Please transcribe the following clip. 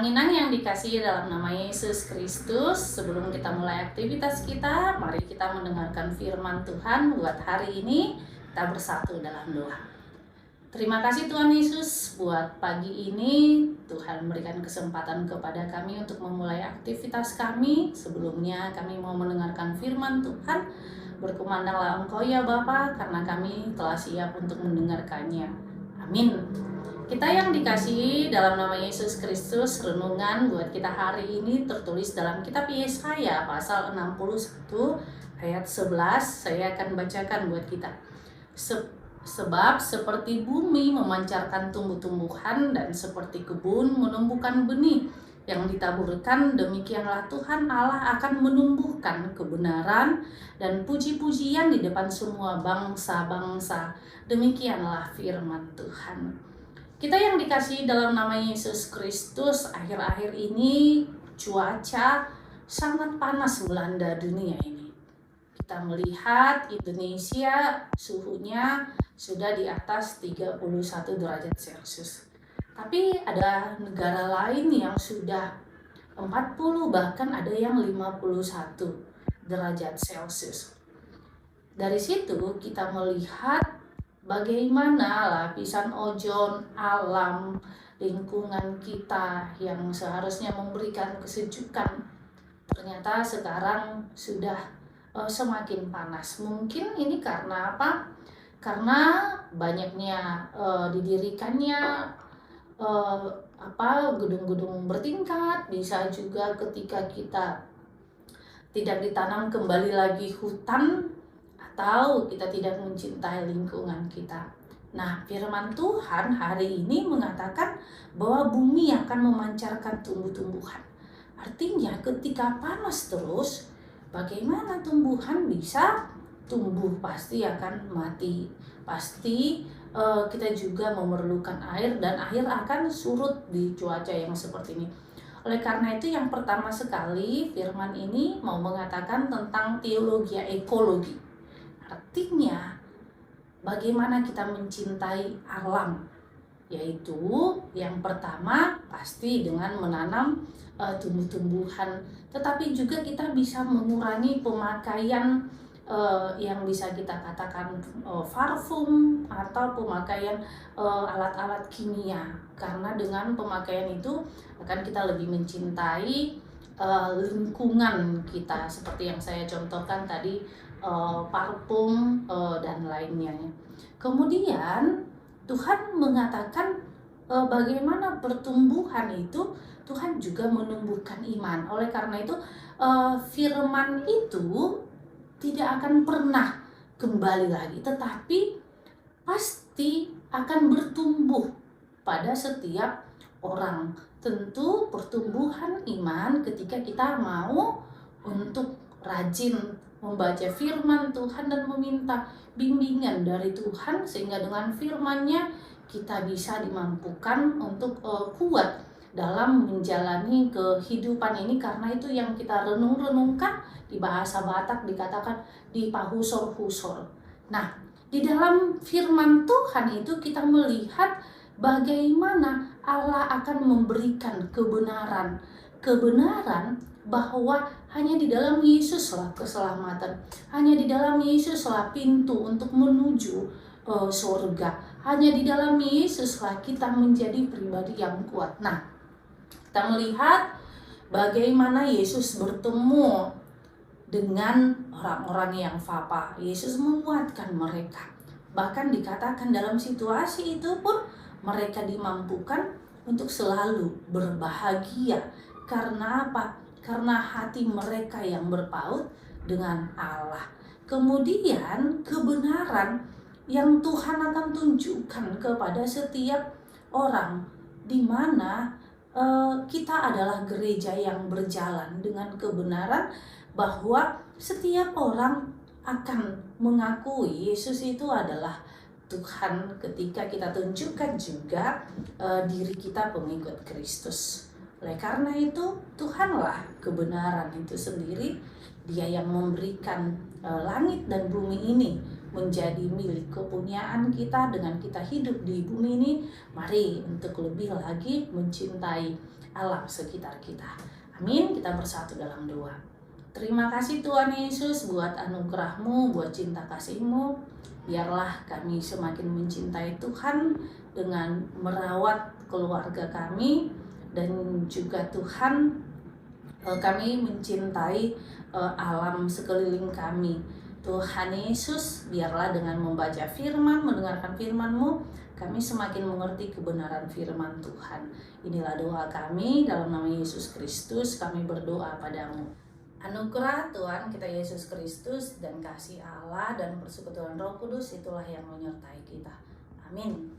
Inang-inang yang dikasihi dalam nama Yesus Kristus, sebelum kita mulai aktivitas kita, mari kita mendengarkan firman Tuhan buat hari ini. Kita bersatu dalam doa. Terima kasih Tuhan Yesus buat pagi ini. Tuhan berikan kesempatan kepada kami untuk memulai aktivitas kami. Sebelumnya kami mau mendengarkan firman Tuhan. Berkumandanglah Engkau ya Bapa, karena kami telah siap untuk mendengarkannya. Amin. Kita yang dikasihi dalam nama Yesus Kristus, renungan buat kita hari ini tertulis dalam kitab Yesaya pasal 61 ayat 11. Saya akan bacakan buat kita. Sebab seperti bumi memancarkan tumbuh-tumbuhan dan seperti kebun menumbuhkan benih yang ditaburkan, demikianlah Tuhan Allah akan menumbuhkan kebenaran dan puji-pujian di depan semua bangsa-bangsa. Demikianlah firman Tuhan. Kita yang dikasihi dalam nama Yesus Kristus, akhir-akhir ini cuaca sangat panas melanda dunia ini. Kita melihat Indonesia suhunya sudah di atas 31 derajat Celcius. Tapi ada negara lain yang sudah 40, bahkan ada yang 51 derajat Celcius. Dari situ kita melihat bagaimana lapisan ozon alam lingkungan kita yang seharusnya memberikan kesejukan ternyata sekarang sudah semakin panas. Mungkin ini karena apa? Karena banyaknya didirikannya gedung-gedung bertingkat. Bisa juga ketika kita tidak ditanam kembali lagi hutan, atau kita tidak mencintai lingkungan kita. Nah, firman Tuhan hari ini mengatakan bahwa bumi akan memancarkan tumbuh-tumbuhan. Artinya ketika panas terus, bagaimana tumbuhan bisa tumbuh? Pasti akan mati. Pasti kita juga memerlukan air, dan air akan surut di cuaca yang seperti ini. Oleh karena itu, yang pertama sekali firman ini mau mengatakan tentang teologi ekologi. Artinya bagaimana kita mencintai alam, yaitu yang pertama pasti dengan menanam tumbuh-tumbuhan, tetapi juga kita bisa mengurangi pemakaian yang bisa kita katakan parfum atau pemakaian alat-alat kimia, karena dengan pemakaian itu akan kita lebih mencintai lingkungan kita, seperti yang saya contohkan tadi, parfum dan lainnya. Kemudian Tuhan mengatakan bagaimana pertumbuhan itu Tuhan juga menumbuhkan iman. Oleh karena itu firman itu tidak akan pernah kembali lagi, tetapi pasti akan bertumbuh pada setiap orang. Tentu pertumbuhan iman ketika kita mau untuk rajin membaca firman Tuhan dan meminta bimbingan dari Tuhan, sehingga dengan firman-Nya kita bisa dimampukan untuk kuat dalam menjalani kehidupan ini. Karena itu yang kita renung-renungkan, di bahasa Batak dikatakan di pahusor-husor. Nah, di dalam firman Tuhan itu kita melihat bagaimana Allah akan memberikan kebenaran bahwa hanya di dalam Yesuslah keselamatan, hanya di dalam Yesuslah pintu untuk menuju surga, hanya di dalam Yesuslah kita menjadi pribadi yang kuat. Nah, kita melihat bagaimana Yesus bertemu dengan orang-orang yang fapa. Yesus menguatkan mereka, bahkan dikatakan dalam situasi itu pun mereka dimampukan untuk selalu berbahagia. Karena apa? Karena hati mereka yang berpaut dengan Allah. Kemudian kebenaran yang Tuhan akan tunjukkan kepada setiap orang, di mana kita adalah gereja yang berjalan dengan kebenaran, bahwa setiap orang akan mengakui Yesus itu adalah Tuhan ketika kita tunjukkan juga diri kita pengikut Kristus. Oleh karena itu, Tuhanlah kebenaran itu sendiri. Dia yang memberikan langit dan bumi ini menjadi milik kepunyaan kita. Dengan kita hidup di bumi ini, mari untuk lebih lagi mencintai alam sekitar kita. Amin. Kita bersatu dalam doa. Terima kasih Tuhan Yesus buat anugerah-Mu, buat cinta kasih-Mu. Biarlah kami semakin mencintai Tuhan dengan merawat keluarga kami, dan juga Tuhan, kami mencintai alam sekeliling kami. Tuhan Yesus, biarlah dengan membaca firman, mendengarkan firman-Mu, kami semakin mengerti kebenaran firman Tuhan. Inilah doa kami, dalam nama Yesus Kristus kami berdoa padamu. Anugerah Tuhan kita Yesus Kristus dan kasih Allah dan persekutuan Roh Kudus itulah yang menyertai kita. Amin.